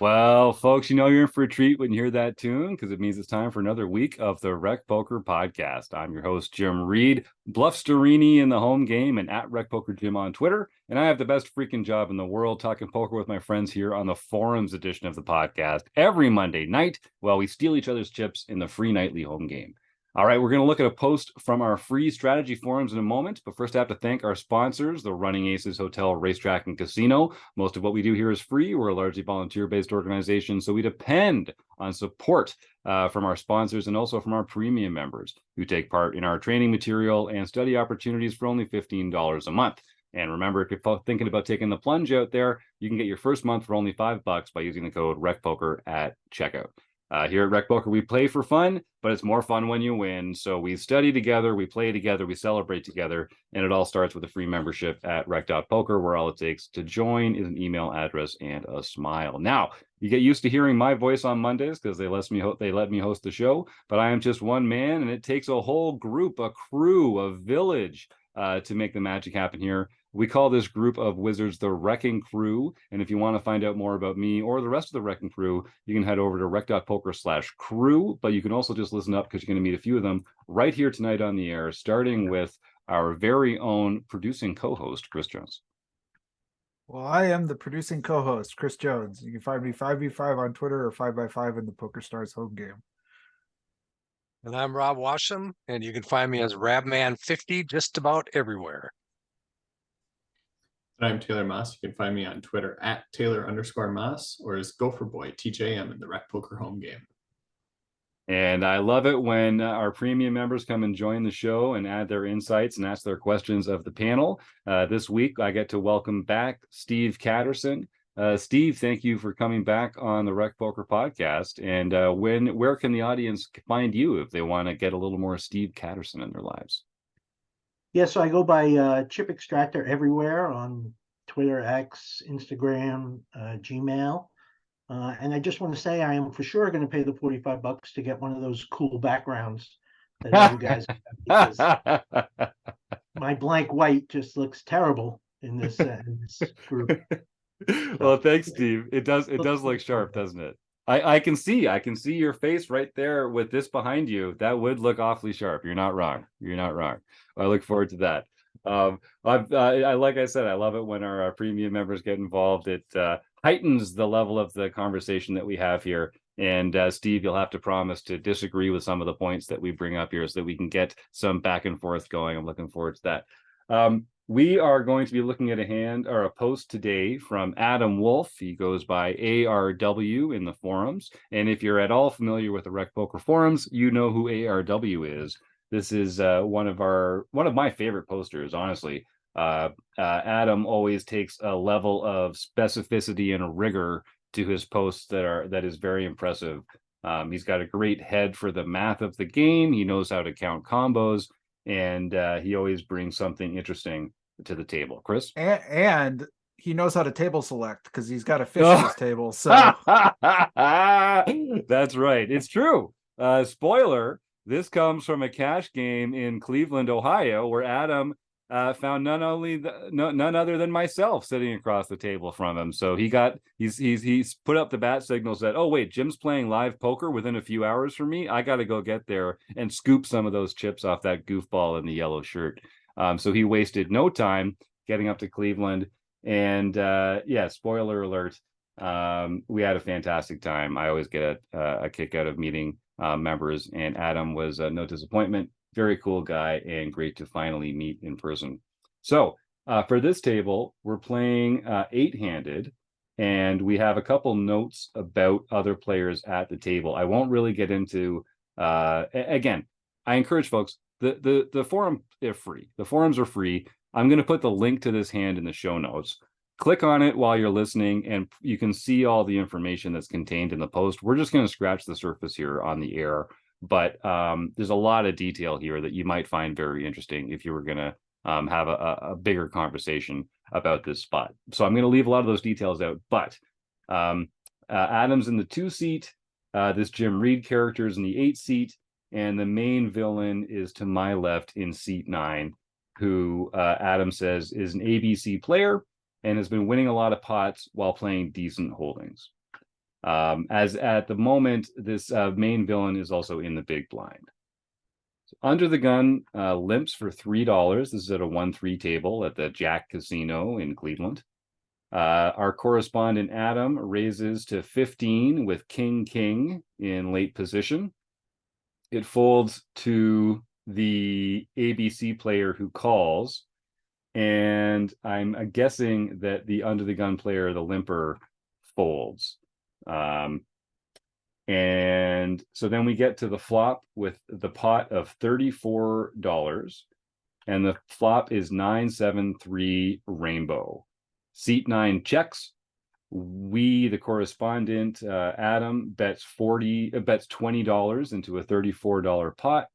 Well, folks, you know you're in for a treat when you hear that tune because it means it's time for another week of the Rec Poker Podcast. I'm your host, Jim Reed, Bluffsterini in the home game and at Rec Poker Jim on Twitter. And I have the best freaking job in the world talking poker with my friends here on the forums edition of the podcast every Monday night while we steal each other's chips in the free nightly home game. All right, we're going to look at a post from our free strategy forums in a moment, but first I have to thank our sponsors, the Running Aces Hotel, Racetrack, and Casino. Most of what we do here is free. We're a largely volunteer-based organization, so we depend on support from our sponsors and also from our premium members who take part in our training material and study opportunities for only $15 a month. And remember, if you're thinking about taking the plunge out there, you can get your first month for only $5 by using the code RECPOKER at checkout. Here at Rec Poker, we play for fun, but it's more fun when you win. So we study together, we play together, we celebrate together, and it all starts with a free membership at rec.poker, where all it takes to join is an email address and a smile. Now, you get used to hearing my voice on Mondays because they let me host the show, but I am just one man, and it takes a whole group, a crew, a village to make the magic happen here. We call this group of wizards the Wrecking Crew. And if you want to find out more about me or the rest of the Wrecking Crew, you can head over to rec.poker/crew. But you can also just listen up because you're going to meet a few of them right here tonight on the air, starting with our very own producing co-host, Chris Jones. Well, I am the producing co-host, Chris Jones. You can find me 5v5 on Twitter or 5x5 in the PokerStars home game. And I'm Rob Washam, and you can find me as Rabman50 just about everywhere. I'm Taylor Moss. You can find me on Twitter at Taylor_Moss or as Gopherboy TJM in the Rec Poker home game. And I love it when our premium members come and join the show and add their insights and ask their questions of the panel. This week, I get to welcome back Steve Catterson. Steve, thank you for coming back on the Rec Poker podcast. And where can the audience find you if they want to get a little more Steve Catterson in their lives? Yeah, so I go by Chip Extractor everywhere on Twitter, X, Instagram, Gmail. And I just want to say I am for sure going to pay the $45 to get one of those cool backgrounds that you guys have, because my blank white just looks terrible in this group. Well, thanks, Steve. It does look sharp, doesn't it? I can see your face right there with this behind you. That would look awfully sharp. You're not wrong. I look forward to that. Like I said, I love it when our premium members get involved. It heightens the level of the conversation that we have here. And Steve, you'll have to promise to disagree with some of the points that we bring up here so that we can get some back and forth going. I'm looking forward to that. We are going to be looking at a post today from Adam Wolf. He goes by ARW in the forums. And if you're at all familiar with the Rec Poker forums, you know who ARW is. This is one of my favorite posters, honestly. Adam always takes a level of specificity and rigor to his posts that is very impressive. He's got a great head for the math of the game. He knows how to count combos, and he always brings something interesting to the table. Chris? And he knows how to table select because he's got a fish on his table. So that's right. It's true. Spoiler, this comes from a cash game in Cleveland, Ohio, where Adam found none other than myself sitting across the table from him. So he's put up the bat signals that, oh wait, Jim's playing live poker within a few hours from me. I got to go get there and scoop some of those chips off that goofball in the yellow shirt. So he wasted no time getting up to Cleveland. And spoiler alert, we had a fantastic time. I always get a kick out of meeting members, and Adam was no disappointment. Very cool guy and great to finally meet in person. So for this table, we're playing 8-handed, and we have a couple notes about other players at the table. I won't really get into, again, I encourage folks, the forum is free. The forums are free. I'm going to put the link to this hand in the show notes. Click on it while you're listening, and you can see all the information that's contained in the post. We're just going to scratch the surface here on the air, but there's a lot of detail here that you might find very interesting if you were going to have a bigger conversation about this spot. So I'm going to leave a lot of those details out, but Adam's in the 2 seat. This Jim Reed character is in the 8 seat, and the main villain is to my left in seat 9, who Adam says is an ABC player and has been winning a lot of pots while playing decent holdings. As at the moment, this main villain is also in the big blind. So Under the Gun limps for $3. This is at a 1-3 table at the Jack Casino in Cleveland. Our correspondent Adam raises to 15 with King in late position. It folds to the ABC player who calls, and I'm guessing that the Under the Gun player, the limper, folds. And so then we get to the flop with the pot of $34, and the flop is 9-7-3 rainbow. Seat 9 checks. We, the correspondent, Adam, bets $20 into a $34 pot,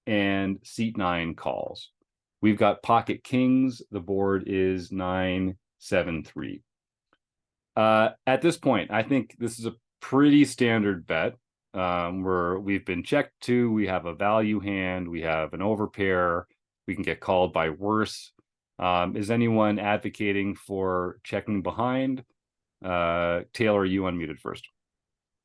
and seat 9 calls. We've got pocket kings. The board is 9-7-3. At this point, I think this is a pretty standard bet. We've been checked to. We have a value hand. We have an overpair. We can get called by worse. Is anyone advocating for checking behind? Taylor, you unmuted first.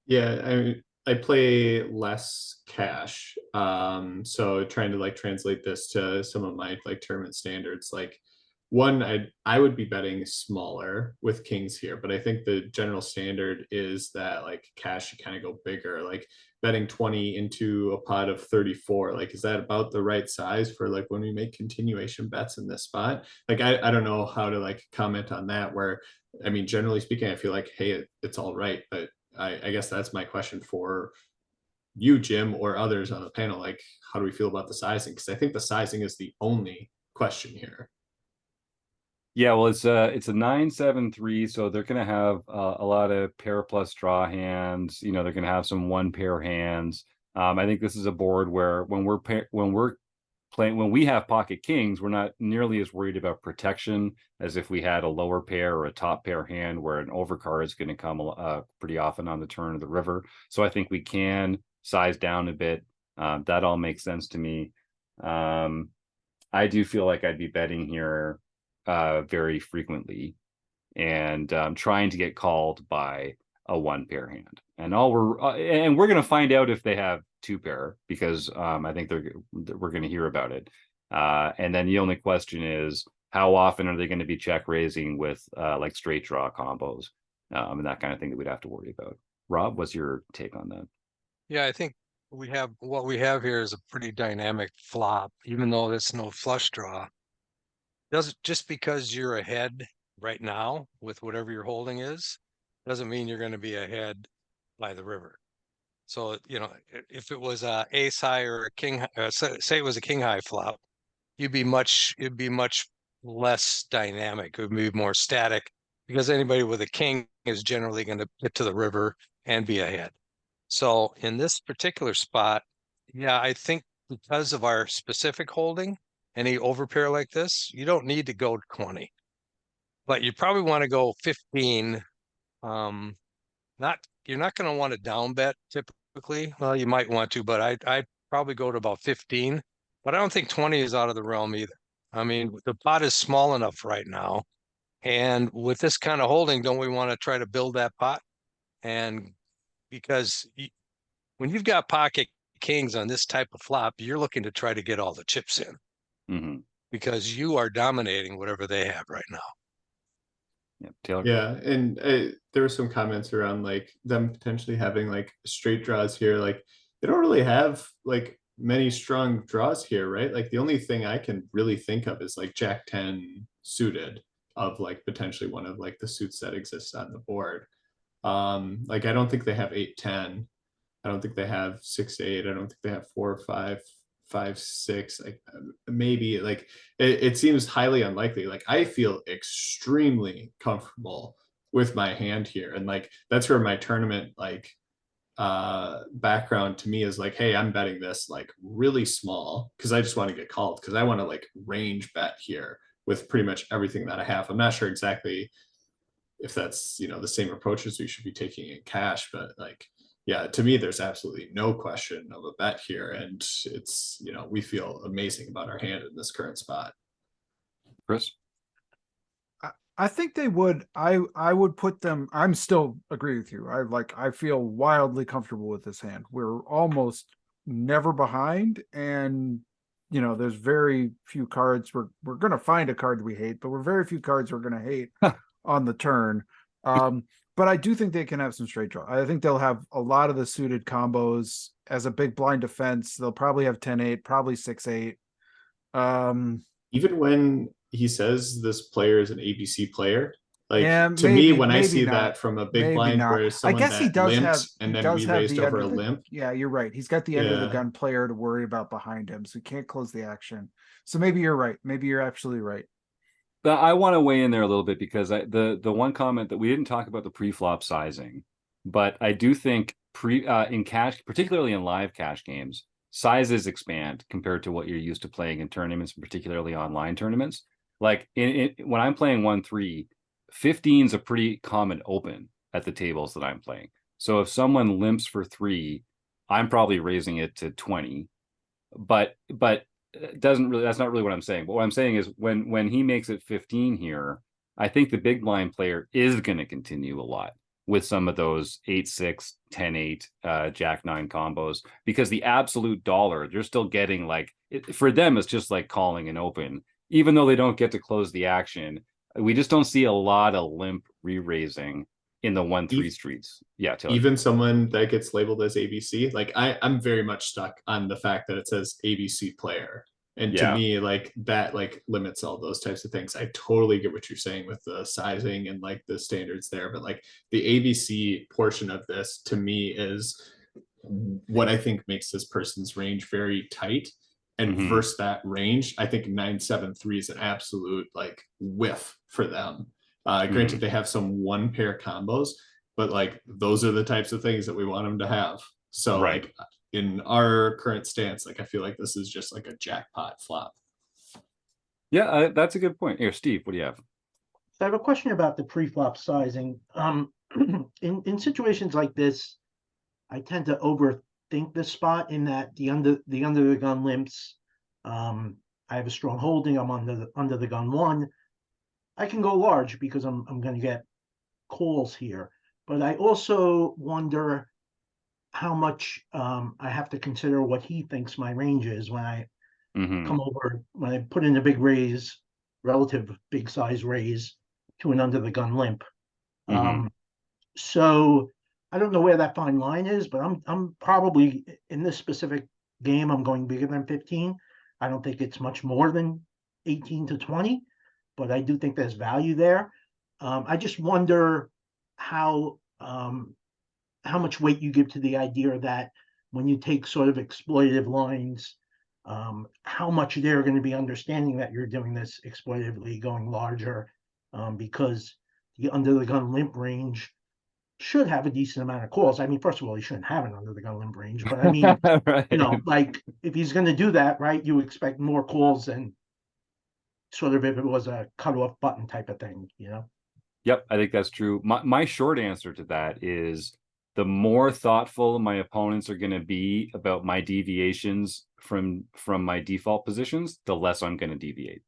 Yeah, I play less cash. So trying to like translate this to some of my like tournament standards, like one, I would be betting smaller with kings here, but I think the general standard is that like cash should kind of go bigger, like betting 20 into a pot of 34. Like, is that about the right size for like when we make continuation bets in this spot? Like, I don't know how to like comment on that, where, I mean, generally speaking, I feel like, hey, it's all right. But I guess that's my question for you, Jim, or others on the panel. Like, how do we feel about the sizing? Because I think the sizing is the only question here. Yeah, well, it's a 9-7-3, so they're going to have a lot of pair plus draw hands. They're going to have some 1 pair hands. I think this is a board where when we have pocket kings, we're not nearly as worried about protection as if we had a lower pair or a top pair hand where an overcard is going to come pretty often on the turn of the river. So I think we can size down a bit. That all makes sense to me. I do feel like I'd be betting here very frequently and trying to get called by a 1 pair hand, and we're going to find out if they have 2 pair, because I think we're going to hear about it, and then the only question is how often are they going to be check raising with like straight draw combos and that kind of thing that we'd have to worry about. Rob, what's your take on that? Yeah, I think what we have here is a pretty dynamic flop, even though there's no flush draw. Just because you're ahead right now with whatever your holding is, doesn't mean you're going to be ahead by the river. So, if it was a ace high or a king, say it was a king high flop, it'd be much less dynamic. It would be more static, because anybody with a king is generally going to get to the river and be ahead. So in this particular spot, yeah, I think because of our specific holding, any overpair like this, you don't need to go 20, but you probably want to go 15. You're not going to want to down bet typically. Well, you might want to, but I probably go to about 15, but I don't think 20 is out of the realm either. I mean, the pot is small enough right now, and with this kind of holding, don't we want to try to build that pot? And because when you've got pocket kings on this type of flop, you're looking to try to get all the chips in. Mm-hmm. Because you are dominating whatever they have right now. Yeah, Taylor. Yeah, and there were some comments around like them potentially having like straight draws here. Like they don't really have like many strong draws here, right? Like the only thing I can really think of is like Jack 10 suited, of like potentially one of like the suits that exists on the board. Like I don't think they have 8-10. I don't think they have 6-8. I don't think they have 4-5. 5-6, like maybe, like it seems highly unlikely. Like I feel extremely comfortable with my hand here, and like that's where my tournament like background to me is like, hey, I'm betting this like really small because I just want to get called, because I want to like range bet here with pretty much everything that I have. I'm not sure exactly if that's, you know, the same approaches we should be taking in cash. But like, yeah, to me, there's absolutely no question of a bet here. And it's, you know, we feel amazing about our hand in this current spot. Chris? I think they would. I would put them. I'm still agree with you. I feel wildly comfortable with this hand. We're almost never behind, and you know, there's very few cards. We're gonna find a card we hate, but we're very few cards we're gonna hate on the turn. But I do think they can have some straight draw. I think they'll have a lot of the suited combos as a big blind defense. They'll probably have 10-8, probably 6-8. Even when he says this player is an ABC player, like Yeah, to me, maybe- when I maybe see not. that from a big Maybe blind not. where I someone guess he that does limped have. and He then does we have raised the over under a the, limp. Yeah, you're right. He's got the end of the Yeah. gun player to worry about behind him, so he can't close the action. So maybe you're right. Maybe you're absolutely right. But I want to weigh in there a little bit because the one comment that we didn't talk about the pre-flop sizing, but I do think in cash, particularly in live cash games, sizes expand compared to what you're used to playing in tournaments, particularly online tournaments. Like when I'm playing 1-3, 15 is a pretty common open at the tables that I'm playing. So if someone limps for 3, I'm probably raising it to 20. But doesn't really, that's not really what I'm saying. But what I'm saying is when he makes it 15 here, I think the big blind player is going to continue a lot with some of those 8-6, 10-8, Jack-9 combos, because the absolute dollar, they're still getting like, for them, it's just like calling an open, even though they don't get to close the action. We just don't see a lot of limp re-raising in the 1-3 streets. Yeah, Taylor. Even someone that gets labeled as ABC, like I'm very much stuck on the fact that it says ABC player. And to Yeah. me, like that like limits all those types of things. I totally get what you're saying with the sizing and like the standards there, but like the ABC portion of this to me is what I think makes this person's range very tight. And Mhm. versus that range, I think 9-7-3 is an absolute like whiff for them. Granted, they have some one pair combos, but like those are the types of things that we want them to have. So Right. like in our current stance, like I feel like this is just like a jackpot flop. Yeah, that's a good point. Here, Steve, what do you have? So I have a question about the pre-flop sizing. In situations like this, I tend to overthink this spot in that the under the gun limps. I have a strong holding. I'm under the gun 1. I can go large because I'm going to get calls here, but I also wonder how much I have to consider what he thinks my range is when I Mhm. come over, when I put in a big raise, relative big size raise to an under the gun limp. Mhm. So I don't know where that fine line is, but I'm probably in this specific game, I'm going bigger than 15. I don't think it's much more than 18 to 20, but I do think there's value there. I just wonder how much weight you give to the idea that when you take sort of exploitative lines, how much they're going to be understanding that you're doing this exploitatively, going larger, because the under the gun limp range should have a decent amount of calls. I mean, first of all, he shouldn't have an under the gun limp range, but I mean, Right. you know, like if he's going to do that, right, you expect more calls than sort of if it was a cutoff button type of thing, you know? Yep, I think that's true. My short answer to that is the more thoughtful my opponents are going to be about my deviations from my default positions, the less I'm going to deviate.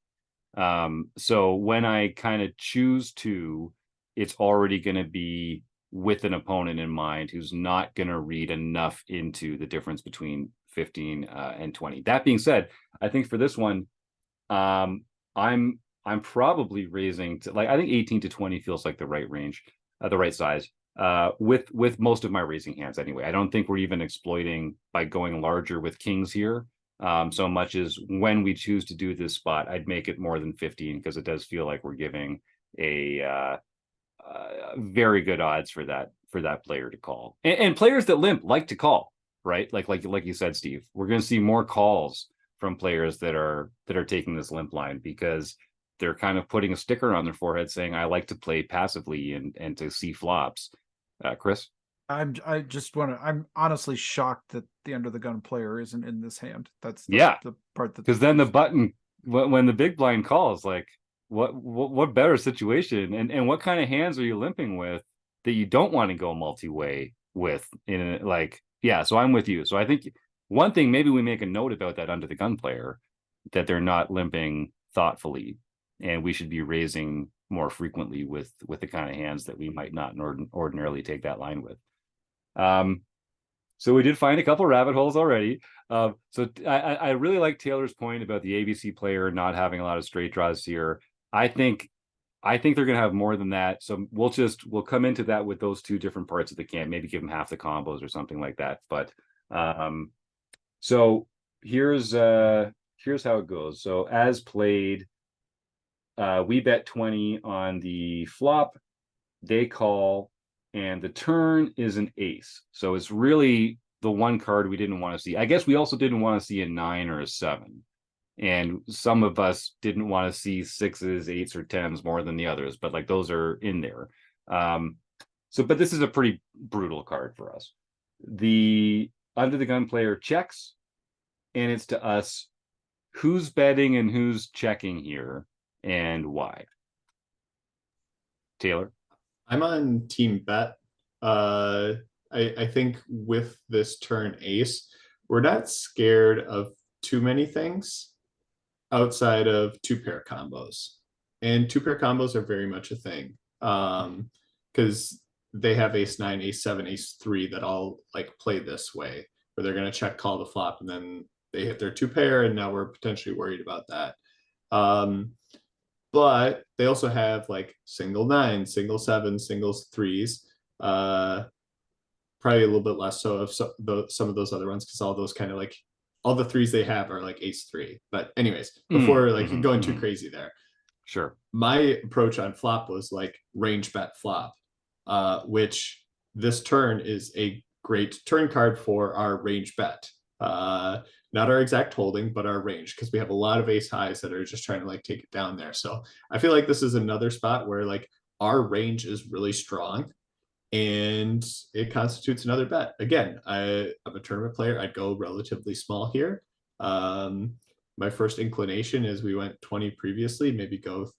So when I kind of choose to, it's already going to be with an opponent in mind who's not going to read enough into the difference between 15 and 20. That being said, I think for this one, I'm probably raising to, like, I think 18 to 20 feels like the right range, the right size, with most of my raising hands anyway. I don't think we're even exploiting by going larger with kings here, so much as when we choose to do this spot, I'd make it more than 15 because it does feel like we're giving a very good odds for that player to call. And players that limp like to call, right? Like you said, Steve, we're going to see more calls from players that are taking this limp line because they're kind of putting a sticker on their forehead saying, I like to play passively and to see flops. Chris? I'm honestly shocked that the under the gun player isn't in this hand. That's Yeah. the part that, Because then the button, when the big blind calls, like, what better situation, and what kind of hands are you limping with that you don't want to go multi-way with so I'm with you. So I think one thing, maybe we make a note about that under the gun player, that they're not limping thoughtfully, and we should be raising more frequently with the kind of hands that we might not ordinarily take that line with. So we did find a couple rabbit holes already. So I really like Taylor's point about the ABC player not having a lot of straight draws here. I think they're going to have more than that. So we'll come into that with those two different parts of the camp, maybe give them half the combos or something like that. But so here's how it goes. So as played, we bet 20 on the flop, they call, and the turn is an ace. So it's really the one card we didn't want to see. I guess we also didn't want to see a 9 or a 7. And some of us didn't want to see 6s, 8s, or 10s more than the others, but like those are in there. But this is a pretty brutal card for us. The under the gun player checks, and it's to us who's betting and who's checking here and why. Taylor? I'm on team bet. I think with this turn ace, we're not scared of too many things outside of 2-pair combos. And 2-pair combos are very much a thing. Because they have ace 9, ace 7, ace 3 that all like play this way, where they're gonna check call the flop and then they hit their 2-pair, and now we're potentially worried about that. But they also have like single 9, single 7, singles 3s. Probably a little bit less so of some of those other ones, because all those kind of like all the 3s they have are like ace 3. But anyways, before going too crazy there. Sure. My approach on flop was like range bet flop, which this turn is a great turn card for our range bet. Not our exact holding, but our range, because we have a lot of ace highs that are just trying to like take it down there. So I feel like this is another spot where like our range is really strong and it constitutes another bet. Again, I'm a tournament player. I'd go relatively small here. My first inclination is we went 20 previously, maybe go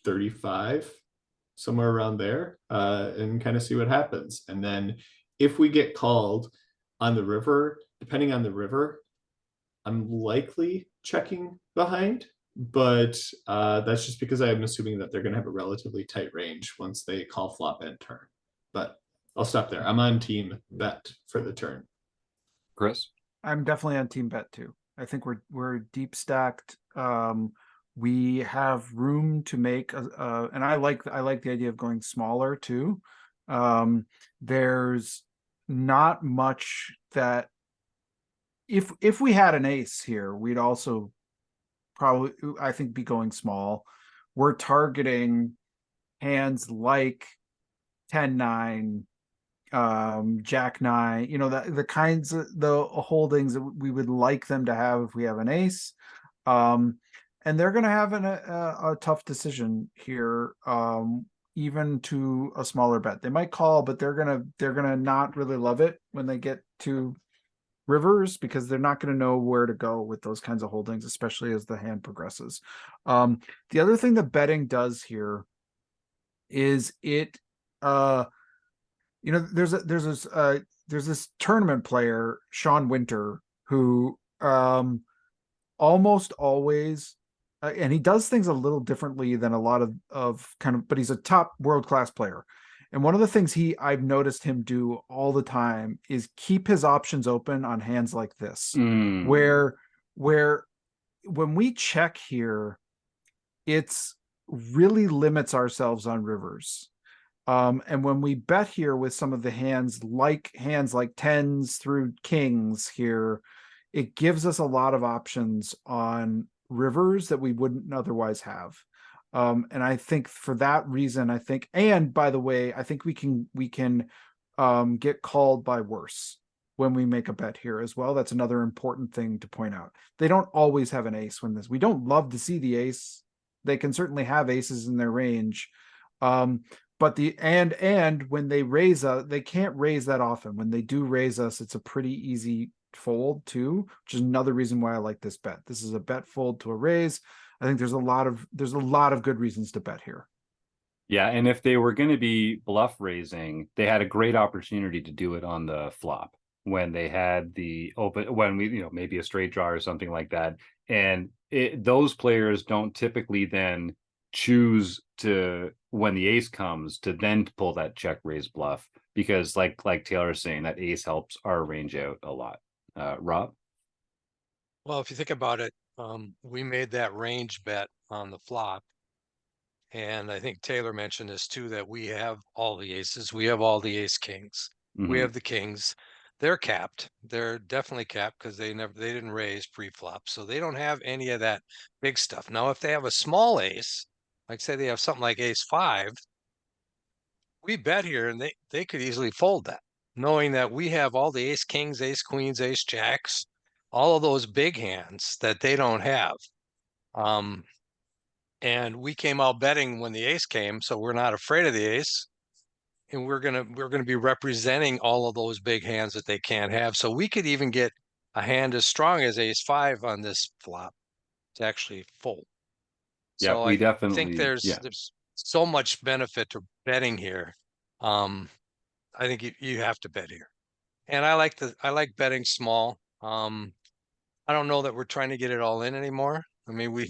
35, somewhere around there, and kind of see what happens. And then if we get called on the river, depending on the river, I'm likely checking behind, but that's just because I'm assuming that they're going to have a relatively tight range once they call flop and turn. But I'll stop there. I'm on team bet for the turn. Chris? I'm definitely on team bet too. I think we're deep stacked. We have room to make and I like the idea of going smaller too. There's not much that if we had an ace here, we'd also probably, I think, be going small. We're targeting hands like 10-9, Jack 9, the kinds of the holdings that we would like them to have if we have an ace. And they're going to have a tough decision here, even to a smaller bet. They might call, but they're gonna not really love it when they get to rivers, because they're not going to know where to go with those kinds of holdings, especially as the hand progresses. The other thing that betting does here is it, there's this tournament player, Sean Winter, who almost always, and he does things a little differently than a lot of but he's a top world-class player. And one of the things I've noticed him do all the time is keep his options open on hands like this, where when we check here, it's really limits ourselves on rivers. And when we bet here with some of the hands like 10s through kings here, it gives us a lot of options on rivers that we wouldn't otherwise have. And I think for that reason, and by the way, I think we can get called by worse when we make a bet here as well. That's another important thing to point out. They don't always have an ace we don't love to see the ace. They can certainly have aces in their range. But and when they raise they can't raise that often. When they do raise us, it's a pretty easy fold too, which is another reason why I like this bet. This is a bet fold to a raise. I think there's a lot of good reasons to bet here. Yeah, and if they were going to be bluff raising, they had a great opportunity to do it on the flop when they had the open, when we, maybe a straight draw or something like that. And those players don't typically then choose to, when the ace comes, to then pull that check raise bluff, because like Taylor's saying, that ace helps our range out a lot. Rob? Well, if you think about it, we made that range bet on the flop. And I think Taylor mentioned this too, that we have all the aces, we have all the ace kings, we Mhm. have the kings. They're capped. They're definitely capped because they didn't raise pre-flop. So they don't have any of that big stuff. Now, if they have a small ace, like say they have something like ace five, we bet here and they could easily fold that, knowing that we have all the ace kings, ace queens, ace jacks, all of those big hands that they don't have. And we came out betting when the ace came, so we're not afraid of the ace. And we're gonna be representing all of those big hands that they can't have. So we could even get a hand as strong as ace five on this flop to actually fold. Yeah, So we I think definitely, there's so much benefit to betting here. I think you have to bet here. And I like betting small. I don't know that we're trying to get it all in anymore. I mean, we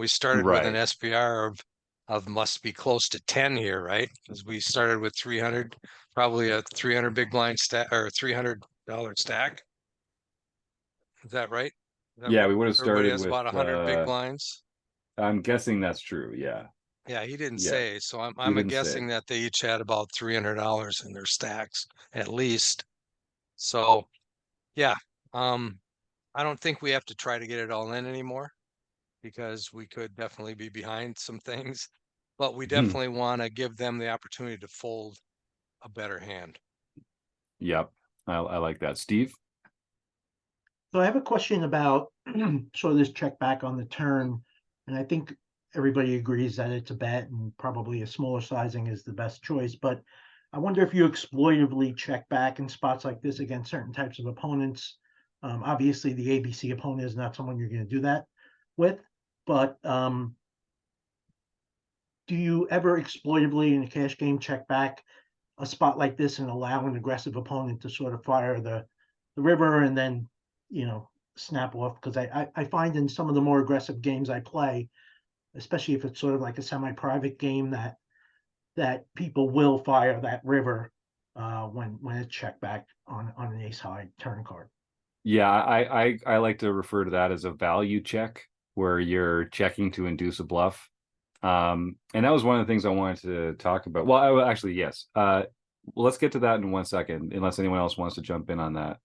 started with an right. SPR of must be close to 10 here, right? Because we started with 300, probably a 300 big blind stack or $300 stack. Is that right? Yeah, we would have Everybody started has with, about 100 big blinds. I'm guessing that's true. Yeah. Yeah, he didn't Yeah. say. So He I'm didn't say. guessing that they each had about $300 in their stacks at least. So yeah, um, I don't think we have to try to get it all in anymore, because we could definitely be behind some things, but we Mhm. definitely want to give them the opportunity to fold a better hand. Yep. I like that. Steve? So I have a question about sort of this check back on the turn, and I think everybody agrees that it's a bet and probably a smaller sizing is the best choice. But I wonder if you exploitively check back in spots like this against certain types of opponents. Obviously, the ABC opponent is not someone you're going to do that with, but do you ever exploitively in a cash game check back a spot like this and allow an aggressive opponent to sort of fire the river and then, snap off? Because I find in some of the more aggressive games I play, especially if it's sort of like a semi-private game, that people will fire that river when it's checked back on an ace high turn card. Yeah, I like to refer to that as a value check, where you're checking to induce a bluff. And that was one of the things I wanted to talk about. Well, actually, yes. Well, let's get to that in 1 second, unless anyone else wants to jump in on that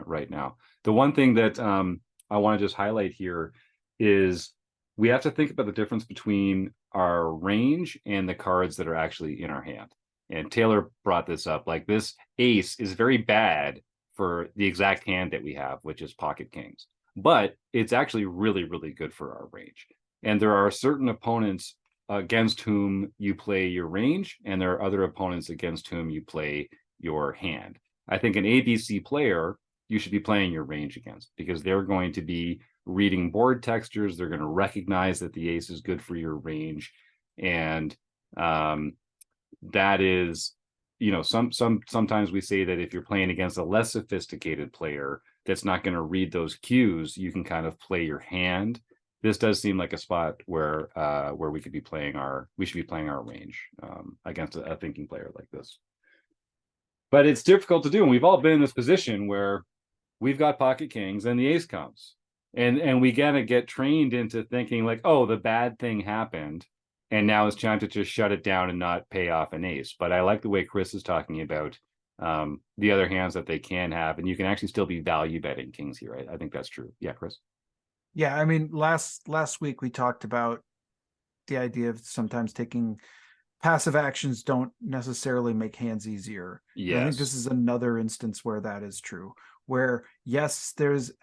right now. The one thing that I want to just highlight here is we have to think about the difference between our range and the cards that are actually in our hand. And Taylor brought this up. Like, this ace is very bad for the exact hand that we have, which is pocket kings. But it's actually really, really good for our range. And there are certain opponents against whom you play your range, and there are other opponents against whom you play your hand. I think an ABC player you should be playing your range against, because they're going to be reading board textures. They're going to recognize that the ace is good for your range. And that is, sometimes we say that if you're playing against a less sophisticated player that's not going to read those cues, you can kind of play your hand. This does seem like a spot where we should be playing our range against a thinking player like this. But it's difficult to do, and we've all been in this position where we've got pocket kings and the ace comes, and we gotta get trained into thinking like, oh, the bad thing happened, and now it's time to just shut it down and not pay off an ace. But I like the way Chris is talking about the other hands that they can have, and you can actually still be value betting kings here. I think that's true. Yeah, Chris. Yeah, I mean, last week we talked about the idea of sometimes taking passive actions don't necessarily make hands easier. And I think this is another instance where that is true. Where yes,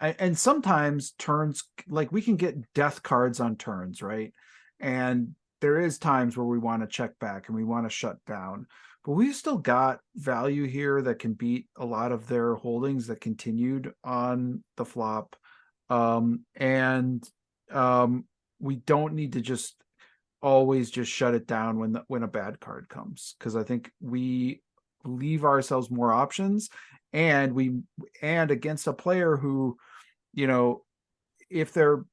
and sometimes turns, like we can get death cards on turns, right? And there is times where we want to check back and we want to shut down, but we've still got value here that can beat a lot of their holdings that continued on the flop. we don't need to just always just shut it down when a bad card comes, because I think we leave ourselves more options, and against a player who, you know, if they're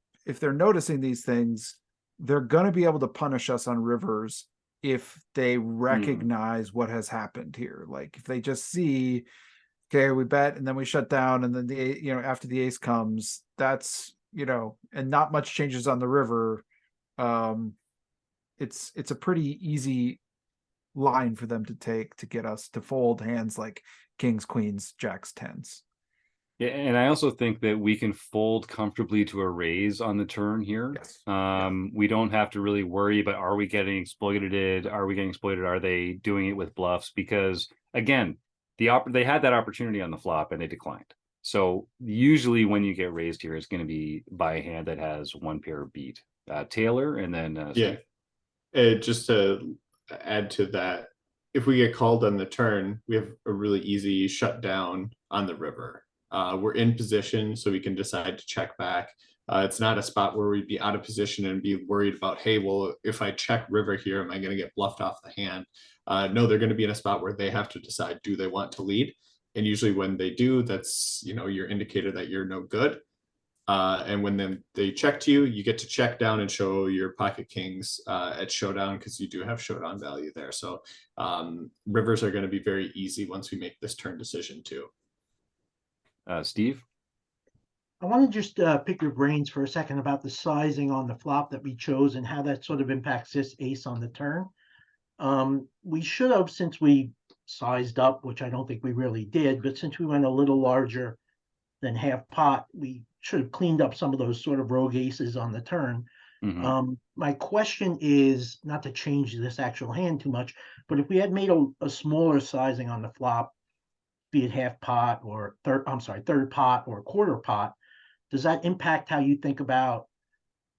noticing these things, they're going to be able to punish us on rivers if they recognize what has happened here. Like if they just see, okay, we bet and then we shut down, and then after the ace comes, that's, and not much changes on the river. It's a pretty easy line for them to take to get us to fold hands like kings, queens, jacks, tens. Yeah, and I also think that we can fold comfortably to a raise on the turn here. Yes. We don't have to really worry about, are we getting exploited? Are they doing it with bluffs? Because again, they had that opportunity on the flop and they declined. So usually when you get raised here, it's going to be by a hand that has one pair beat. Taylor, and then Steve. Just to add to that, if we get called on the turn, we have a really easy shutdown on the river. We're in position, so we can decide to check back. It's not a spot where we'd be out of position and be worried about, hey, well, if I check river here, am I going to get bluffed off the hand? No, they're going to be in a spot where they have to decide, do they want to lead? And usually when they do, that's, your indicator that you're no good. And when they check to you, you get to check down and show your pocket kings at showdown, because you do have showdown value there. So rivers are going to be very easy once we make this turn decision too. Steve? I want to just pick your brains for a second about the sizing on the flop that we chose and how that sort of impacts this ace on the turn. We should have, since we sized up, which I don't think we really did, but since we went a little larger than half pot, we should have cleaned up some of those sort of rogue aces on the turn. My question is, not to change this actual hand too much, but if we had made a smaller sizing on the flop, be it half pot or third pot or quarter pot, does that impact how you think about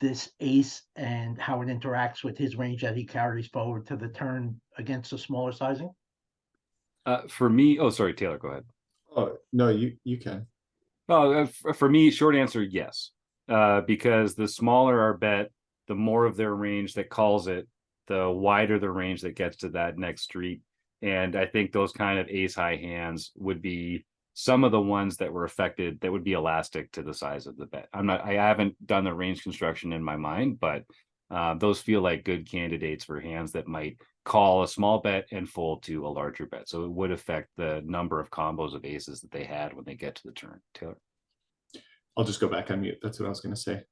this ace and how it interacts with his range that he carries forward to the turn against a smaller sizing? For me, sorry, Taylor, go ahead. Oh, no, you can. Oh, for me, short answer, yes. Because the smaller our bet, the more of their range that calls it, the wider the range that gets to that next street. And I think those kind of ace high hands would be some of the ones that were affected that would be elastic to the size of the bet. I haven't done the range construction in my mind, but those feel like good candidates for hands that might call a small bet and fold to a larger bet. So it would affect the number of combos of aces that they had when they get to the turn. Taylor? I'll just go back on mute. That's what I was going to say.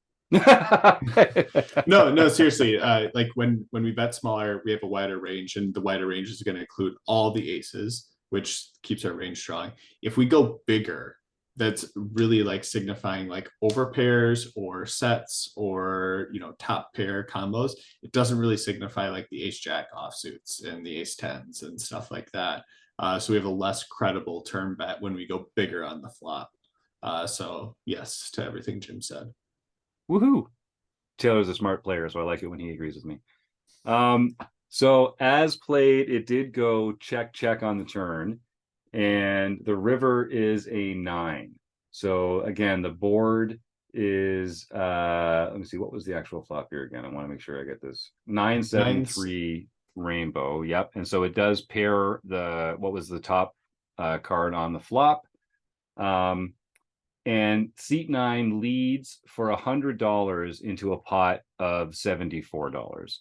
No, seriously. Like when we bet smaller, we have a wider range, and the wider range is going to include all the aces, which keeps our range strong. If we go bigger, that's really like signifying like over pairs or sets or top pair combos. It doesn't really signify like the ace jack offsuits and the ace tens and stuff like that. So we have a less credible turn bet when we go bigger on the flop. So yes to everything Jim said. Woohoo! Taylor's a smart player, so I like it when he agrees with me. So as played, it did go check on the turn, and the river is a 9. So again, the board is let me see, what was the actual flop here again? I want to make sure I get this. 9-7-3 rainbow. Yep. And so it does pair what was the top card on the flop. And seat 9 leads for $100 into a pot of $74.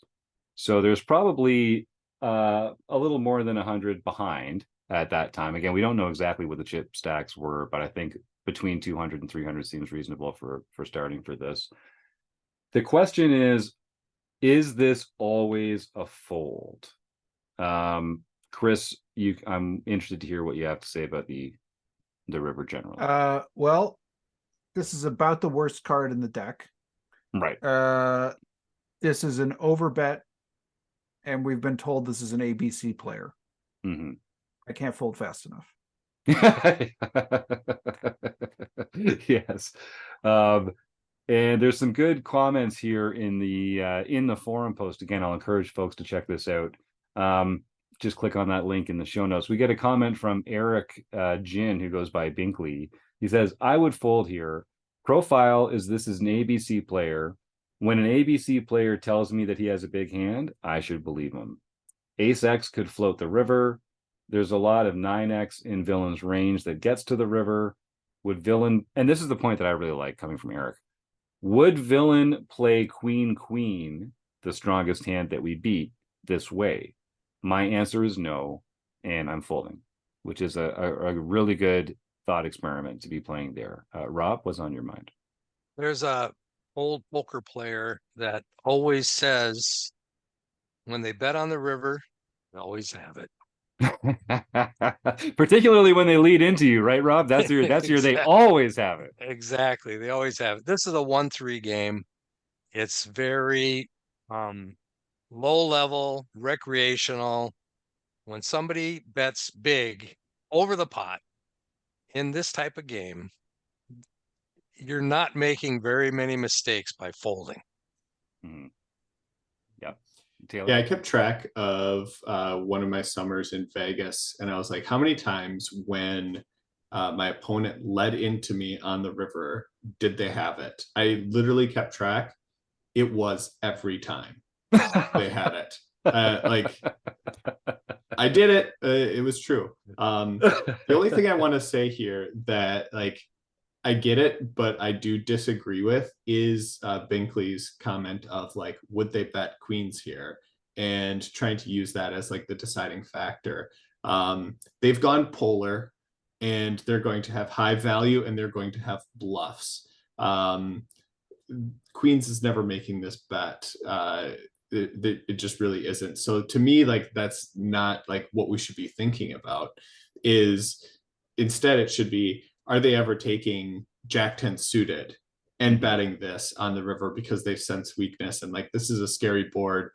So there's probably a little more than 100 behind at that time. Again, we don't know exactly what the chip stacks were, but I think between 200 and 300 seems reasonable for starting for this. The question is this always a fold? Chris, I'm interested to hear what you have to say about the river generally. Well, this is about the worst card in the deck. Right. This is an overbet, and we've been told this is an ABC player. Mm-hmm. I can't fold fast enough. Yes. And there's some good comments here in the forum post. Again, I'll encourage folks to check this out. Just click on that link in the show notes. We get a comment from Eric Jin, who goes by Binkley. He says, I would fold here. Profile is this is an ABC player. When an ABC player tells me that he has a big hand, I should believe him. Ace X could float the river. There's a lot of 9X in villain's range that gets to the river. Would villain, and this is the point that I really like coming from Eric, would villain play queen, queen, the strongest hand that we beat, this way? My answer is no, and I'm folding, which is a really good thought experiment to be playing there. Rob, what's on your mind? There's a old poker player that always says when they bet on the river, they always have it. Particularly when they lead into you, right, Rob? That's your they Exactly. always have it. Exactly. They always have it. This is a 1-3 game. It's very low level, recreational. When somebody bets big over the pot in this type of game, you're not making very many mistakes by folding. Mhm. Yeah. Taylor? Yeah, I kept track of one of my summers in Vegas, and I was like, how many times when my opponent led into me on the river did they have it? I literally kept track. It was every time they had it. Like, I did it. It was true. The only thing I want to say here that, like, I get it, but I do disagree with is Binkley's comment of, like, would they bet queens here, and trying to use that as like the deciding factor. They've gone polar, and they're going to have high value, and they're going to have bluffs. Queens is never making this bet. It just really isn't. So to me, like, that's not like what we should be thinking about. Is instead it should be, are they ever taking Jack 10 suited and betting this on the river because they sense weakness, and like, this is a scary board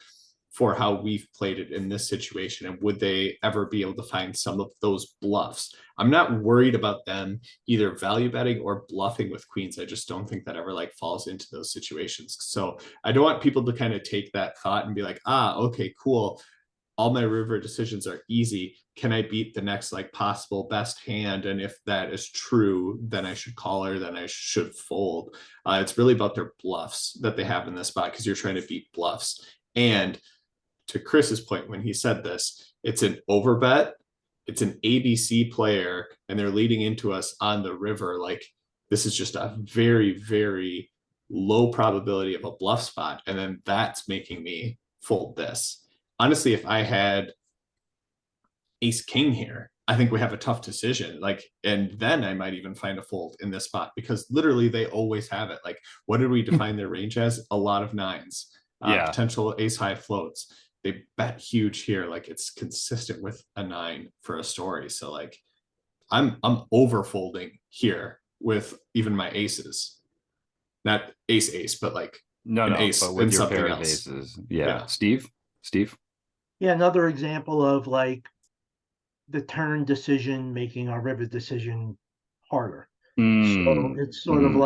for how we've played it in this situation, and would they ever be able to find some of those bluffs? I'm not worried about them either value betting or bluffing with queens. I just don't think that ever like falls into those situations. So I don't want people to kind of take that thought and be like, okay, cool, all my river decisions are easy. Can I beat the next like possible best hand? And if that is true, then I should call her, then I should fold. It's really about their bluffs that they have in this spot, because you're trying to beat bluffs. And to Chris's point, when he said this, it's an overbet, it's an ABC player, and they're leading into us on the river. Like, this is just a very, very low probability of a bluff spot. And then that's making me fold this. Honestly, if I had ace king here, I think we have a tough decision. Like, and then I might even find a fold in this spot, because literally they always have it. Like, what did we define their range as? A lot of nines, Yeah. potential ace high floats. They bet huge here. Like, it's consistent with a 9 for a story. So like, I'm over folding here with even my aces, not ace, but like No, an no, ace but with and your something pair of else. aces. Yeah. Yeah. Steve? Yeah, another example of like the turn decision making our river decision harder. So Mm, it's sort of mm.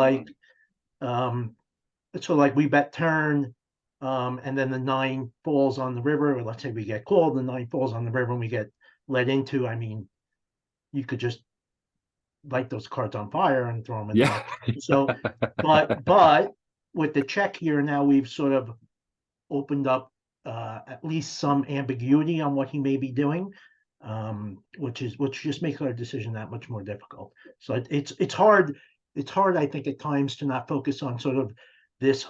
like we bet turn, and then the 9 falls on the river, or let's say we get called, the 9 falls on the river and we get led into. I mean, you could just light those cards on fire and throw them in Yeah. there. So, but with the check here now, we've sort of opened up at least some ambiguity on what he may be doing, which just makes our decision that much more difficult. So it's hard. It's hard, I think, at times to not focus on sort of this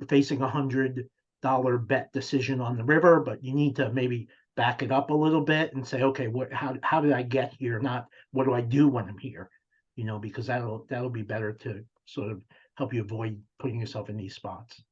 facing $100 bet decision on the river, but you need to maybe back it up a little bit and say, okay, how did I get here? Not what do I do when I'm here? You know, because that'll be better to sort of help you avoid putting yourself in these spots.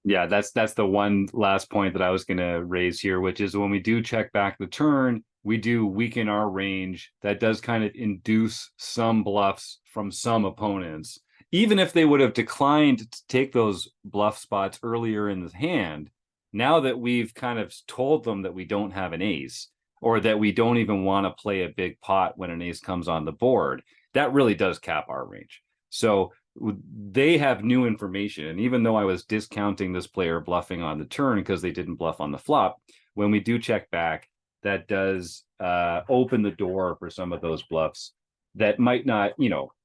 Yeah, that's the one last point that I was going to raise here, which is when we do check back the turn, we do weaken our range. That does kind of induce some bluffs from some opponents. Even if they would have declined to take those bluff spots earlier in the hand, now that we've kind of told them that we don't have an ace, or that we don't even want to play a big pot when an ace comes on the board, that really does cap our range. So they have new information. And even though I was discounting this player bluffing on the turn because they didn't bluff on the flop, when we do check back, that does open the door for some of those bluffs that might not,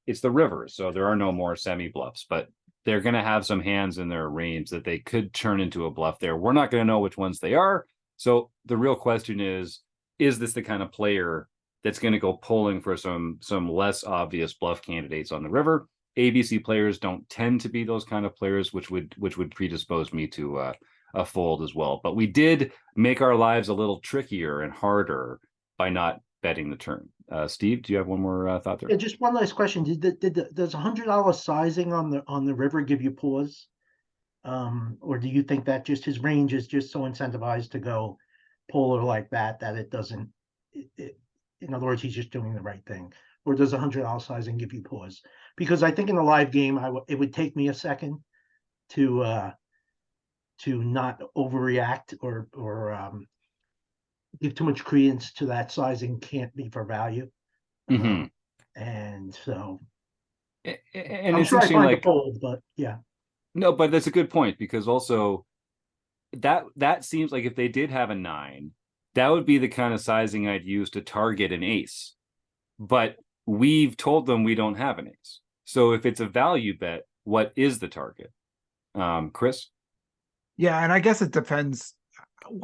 it's the river. So there are no more semi bluffs, but they're going to have some hands in their range that they could turn into a bluff there. We're not going to know which ones they are. So the real question is this the kind of player that's going to go pulling for some less obvious bluff candidates on the river? ABC players don't tend to be those kind of players, which would predispose me to a fold as well. But we did make our lives a little trickier and harder by not betting the turn. Steve, do you have one more thought there? Yeah, just one last question. Does $100 sizing on the river give you pause? Or do you think that just his range is just so incentivized to go polar like that it doesn't, in other words, he's just doing the right thing? Or does $100 sizing give you pause? Because I think in the live game, it would take me a second to not overreact or give too much credence to that sizing can't be for value. And so and I'm it's sure I interesting, find like, a fold, but yeah. No, but that's a good point, because also that seems like if they did have a 9, that would be the kind of sizing I'd use to target an ace. But we've told them we don't have an ace. So if it's a value bet, what is the target? Chris? Yeah, and I guess it depends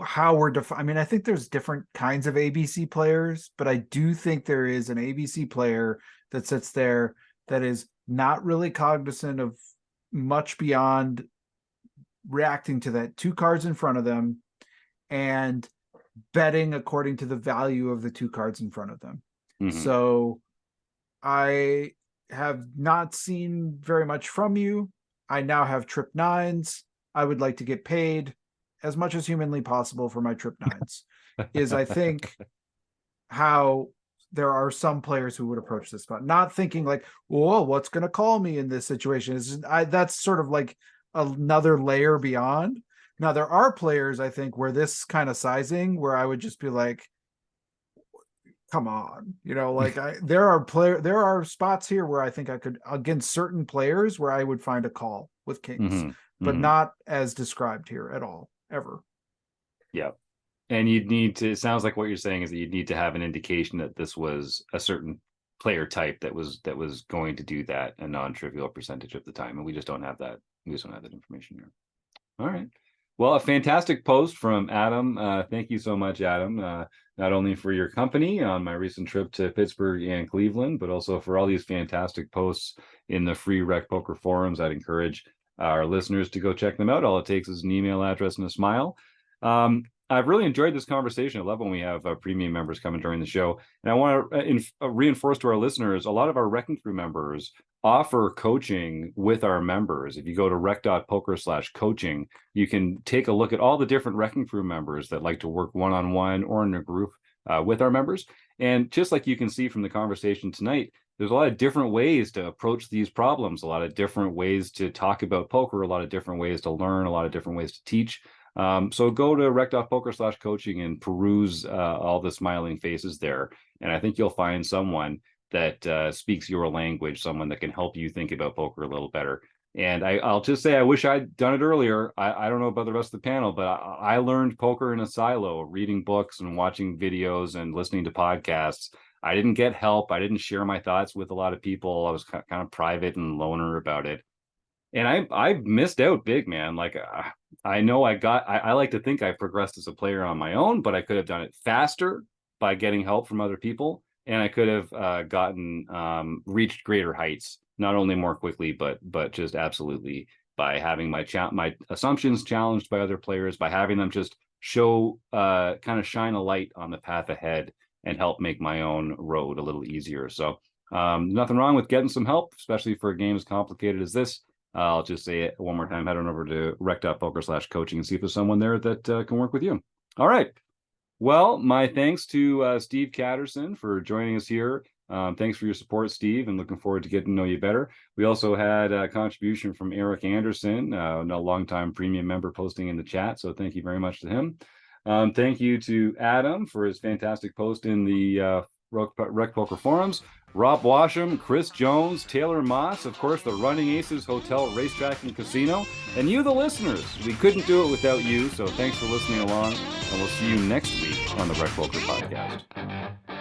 how we're I mean, I think there's different kinds of ABC players, but I do think there is an ABC player that sits there that is not really cognizant of much beyond reacting to that 2 cards in front of them and betting according to the value of the 2 cards in front of them. So I have not seen very much from you. I now have trip 9s. I would like to get paid as much as humanly possible for my trip 9s. Is, I think, how there are some players who would approach this spot, not thinking like, "Whoa, what's going to call me in this situation?" That's sort of like another layer beyond. Now, there are players, I think, where this kind of sizing, where I would just be like, "Come on," like there are spots here where I think I could, against certain players, where I would find a call with kings, but not as described here at all, ever. Yeah. And you'd need to, it sounds like what you're saying is that you'd need to have an indication that this was a certain player type that was going to do that a non-trivial percentage of the time. And we just don't have that. We just don't have that information here. All right. Well, a fantastic post from Adam. Thank you so much, Adam. Not only for your company on my recent trip to Pittsburgh and Cleveland, but also for all these fantastic posts in the free Rec Poker forums. I'd encourage our listeners to go check them out. All it takes is an email address and a smile. I've really enjoyed this conversation. I love when we have premium members come and join the show. And I want to reinforce to our listeners, a lot of our Wrecking Crew members offer coaching with our members. If you go to rec.poker/coaching, you can take a look at all the different Wrecking Crew members that like to work one-on-one or in a group with our members. And just like you can see from the conversation tonight, there's a lot of different ways to approach these problems, a lot of different ways to talk about poker, a lot of different ways to learn, a lot of different ways to teach. So go to rec.poker/coaching and peruse all the smiling faces there. And I think you'll find someone that speaks your language, someone that can help you think about poker a little better. And I'll just say, I wish I'd done it earlier. I don't know about the rest of the panel, but I learned poker in a silo, reading books and watching videos and listening to podcasts. I didn't get help. I didn't share my thoughts with a lot of people. I was kind of private and loner about it. And I missed out big, man. Like, I know I like to think I progressed as a player on my own, but I could have done it faster by getting help from other people. And I could have reached greater heights, not only more quickly, but just absolutely by having my assumptions challenged by other players, by having them just show, kind of shine a light on the path ahead and help make my own road a little easier. So nothing wrong with getting some help, especially for a game as complicated as this. I'll just say it one more time. Head on over to rec.poker/coaching and see if there's someone there that can work with you. All right. Well, my thanks to Steve Catterson for joining us here. Thanks for your support, Steve, and looking forward to getting to know you better. We also had a contribution from Eric Anderson, a longtime premium member, posting in the chat. So thank you very much to him. Thank you to Adam for his fantastic post in the Rec Poker forums. Rob Washam, Chris Jones, Taylor Moss, of course, the Running Aces Hotel, Racetrack, and Casino, and you, the listeners. We couldn't do it without you, so thanks for listening along, and we'll see you next week on the Rec Poker Podcast.